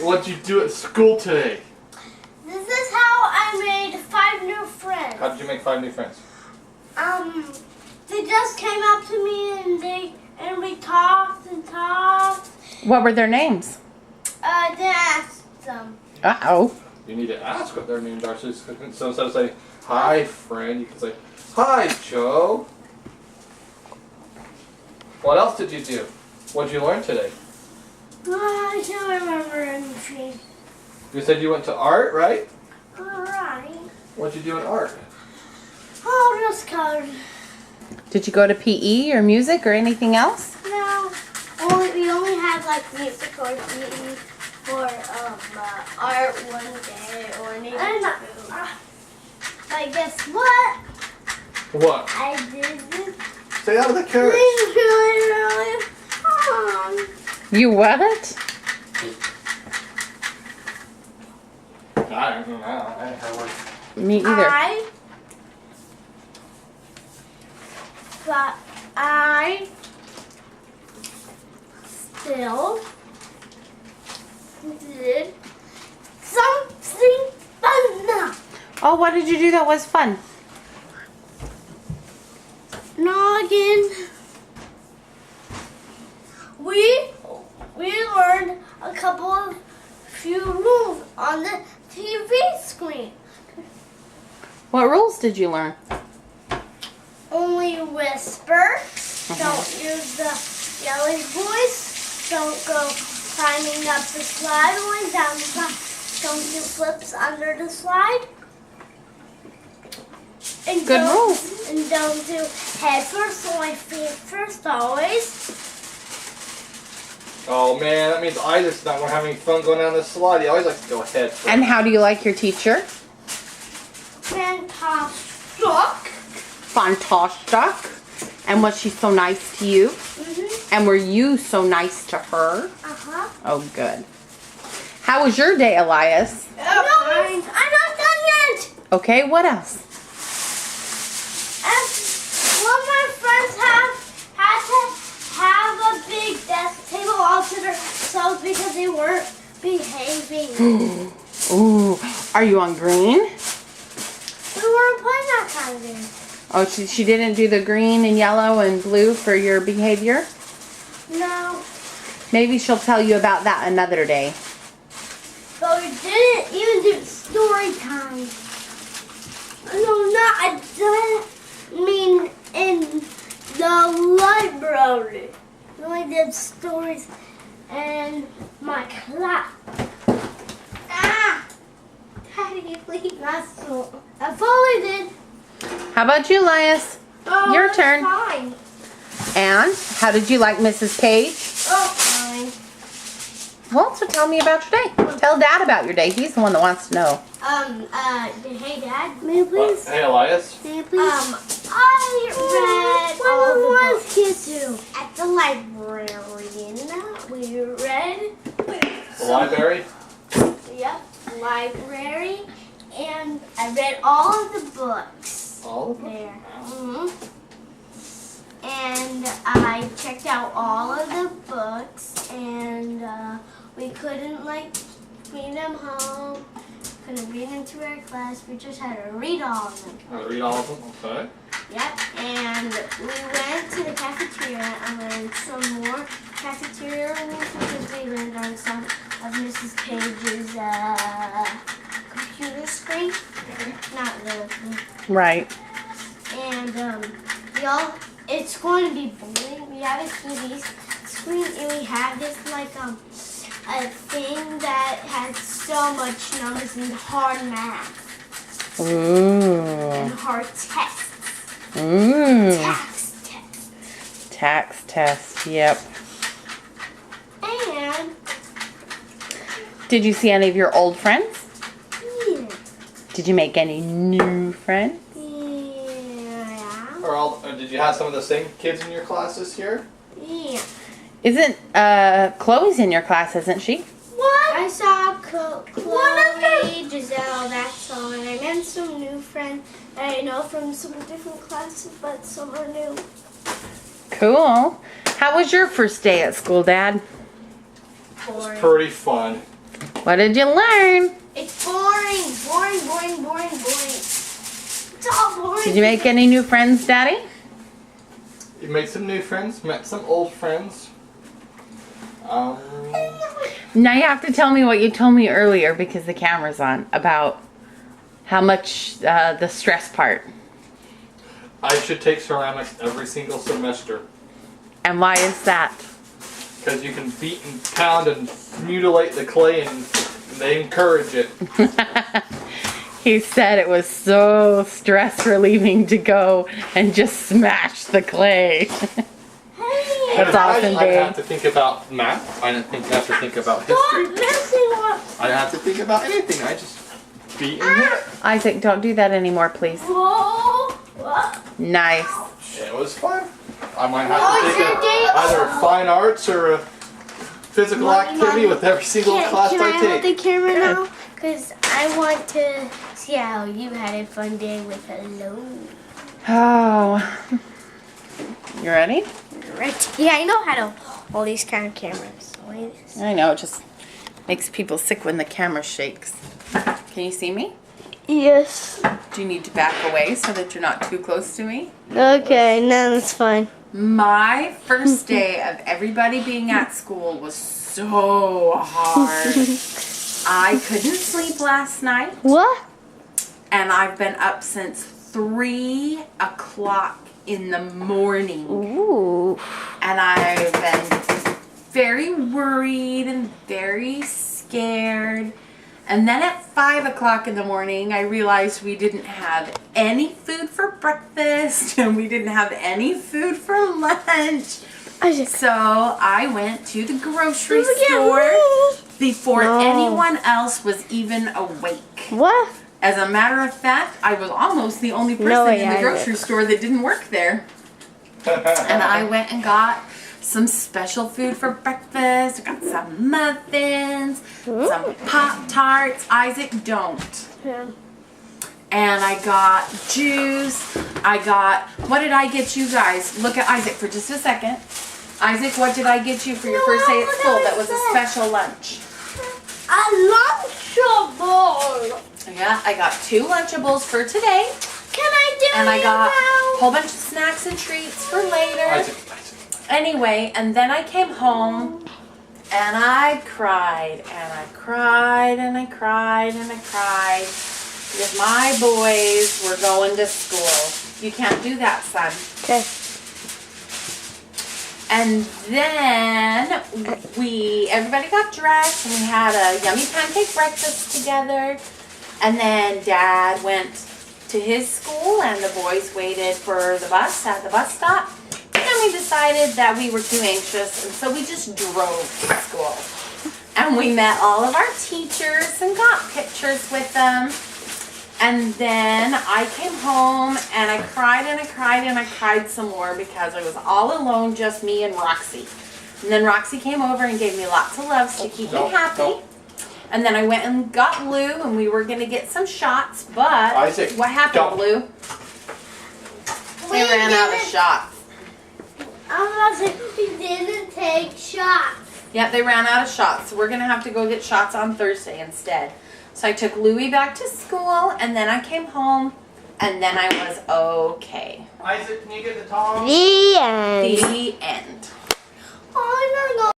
What'd you do at school today? This is how I made 5 new friends. How did you make 5 new friends? They just came up to me and we talked and talked. What were their names? Then I asked them. Uh-oh. You need to ask what their names are. So instead of saying, hi, friend, you can say, hi, Joe. What else did you do? What did you learn today? I can't remember anything. You said you went to art, right? Alright. What'd you do in art? Oh, just code. Did you go to PE or music or anything else? No. We only had like music or PE or art one day or maybe two. But guess what? What? I did this Stay out of the carrots. really fun. You what? I don't know how it works. Me either. But I still did something fun. Oh, what did you do that was fun? Noggin. We learned a few rules on the TV screen. What rules did you learn? Only whisper. Don't use the yelling voice. Don't go climbing up the slide, only down the slide. Don't do flips under the slide. And Good rules. And don't do head first, only feet first, always. Oh man, that means Isaac's not having fun going down this slide. He always likes to go head first. And how do you like your teacher? Fantastic. Fantastic. And was she so nice to you? Mm-hmm. And were you so nice to her? Uh-huh. Oh, good. How was your day, Elias? No, I'm not done yet. Okay, what else? And one of my friends had to have a big desk table all to themselves because they weren't behaving. Ooh, are you on green? We weren't playing that kind of game. Oh, she didn't do the green and yellow and blue for your behavior? No. Maybe she'll tell you about that another day. But we didn't even do story time. No, I didn't mean in the library. We only did stories in my class. Daddy, please. That's all we did. How about you, Elias? Oh, Your that's turn. Fine. And how did you like Mrs. Page? Oh, fine. Well, so tell me about your day. Tell Dad about your day. He's the one that wants to know. Hey Dad, may I please? Hey Elias. May I please? I read all the books at the library. We read The library? Yep, library, and I read all of the books All of them? there. And I checked out all of the books, and we couldn't read them home. Couldn't read them to our class. We just had to read all of them. Read all of them? Okay. Yep, and we went to the cafeteria and learned some more cafeteria rules because we learned on some of Mrs. Page's computer screen. Not really. Right. And it's going to be boring. We have a TV screen and we have this a thing that has so much numbers and hard math Ooh. and hard tests. Ooh. Tax test. Tax test, yep. And Did you see any of your old friends? yeah. Did you make any new friends? Yeah. Or did you have some of the same kids in your class this year? Yeah. Isn't Chloe's in your class, isn't she? What? I saw Chloe, Giselle, that's all, and I met some new friends that I know from some different classes, but some are new. Cool. How was your first day at school, Dad? It was pretty fun. What did you learn? It's boring. It's all boring. Did you make any new friends, Daddy? You made some new friends, met some old friends. Now you have to tell me what you told me earlier because the camera's on about how much the stress part. I should take ceramics every single semester. And why is that? Because you can beat and pound and mutilate the clay and they encourage it. He said it was so stress relieving to go and just smash the clay. That's awesome, I babe. have to think about math. I didn't have to think about Stop history. messing up. I didn't have to think about anything. I just beat and hit. Isaac, don't do that anymore, please. Whoa. Nice. It was fun. I might have Oh, to it's take your day either off. fine arts or a physical activity with every single class Can I I hold the take. camera now? Because I want to see how you had a fun day with alone. Oh. You ready? Right. Yeah, I know how to hold these kind of cameras. Like this. I know, it just makes people sick when the camera shakes. Can you see me? Yes. Do you need to back away so that you're not too close to me? Okay, now that's fine. My first day of everybody being at school was so hard. I couldn't sleep last night, What? and I've been up since 3 o'clock in the morning. Ooh. And I've been very worried and very scared. And then at 5 o'clock in the morning, I realized we didn't have any food for breakfast and we didn't have any food for lunch. So I went to the grocery store before anyone else was even awake. What? As a matter of fact, I was almost the only person in the grocery store that didn't work there. And I went and got some special food for breakfast. I got some muffins, some Pop-Tarts. Isaac, don't. Yeah. And I got juice. What did I get you guys? Look at Isaac for just a second. Isaac, what did I get you for your first day at school that was a special lunch? A Lunchable. Yeah, I got 2 Lunchables for today. Can I do And I it got a now? whole bunch of snacks and treats for later. Isaac. Anyway, and then I came home and I cried and I cried and I cried and I cried because my boys were going to school. You can't do that, son. Okay. And then everybody got dressed and we had a yummy pancake breakfast together. And then Dad went to his school and the boys waited for the bus at the bus stop. And we decided that we were too anxious, and so we just drove to school. And we met all of our teachers and got pictures with them. And then I came home and I cried and I cried and I cried some more because I was all alone, just me and Roxy. And then Roxy came over and gave me lots of loves to keep me happy. And then I went and got Lou and we were going to get some shots, but Isaac, what happened, don't. Lou? They ran out of shots. We didn't take shots. Yep, they ran out of shots, so we're going to have to go get shots on Thursday instead. So I took Louie back to school, and then I came home, and then I was okay. Isaac, can you get the tongs? The end. The end. Oh, no, no.